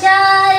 4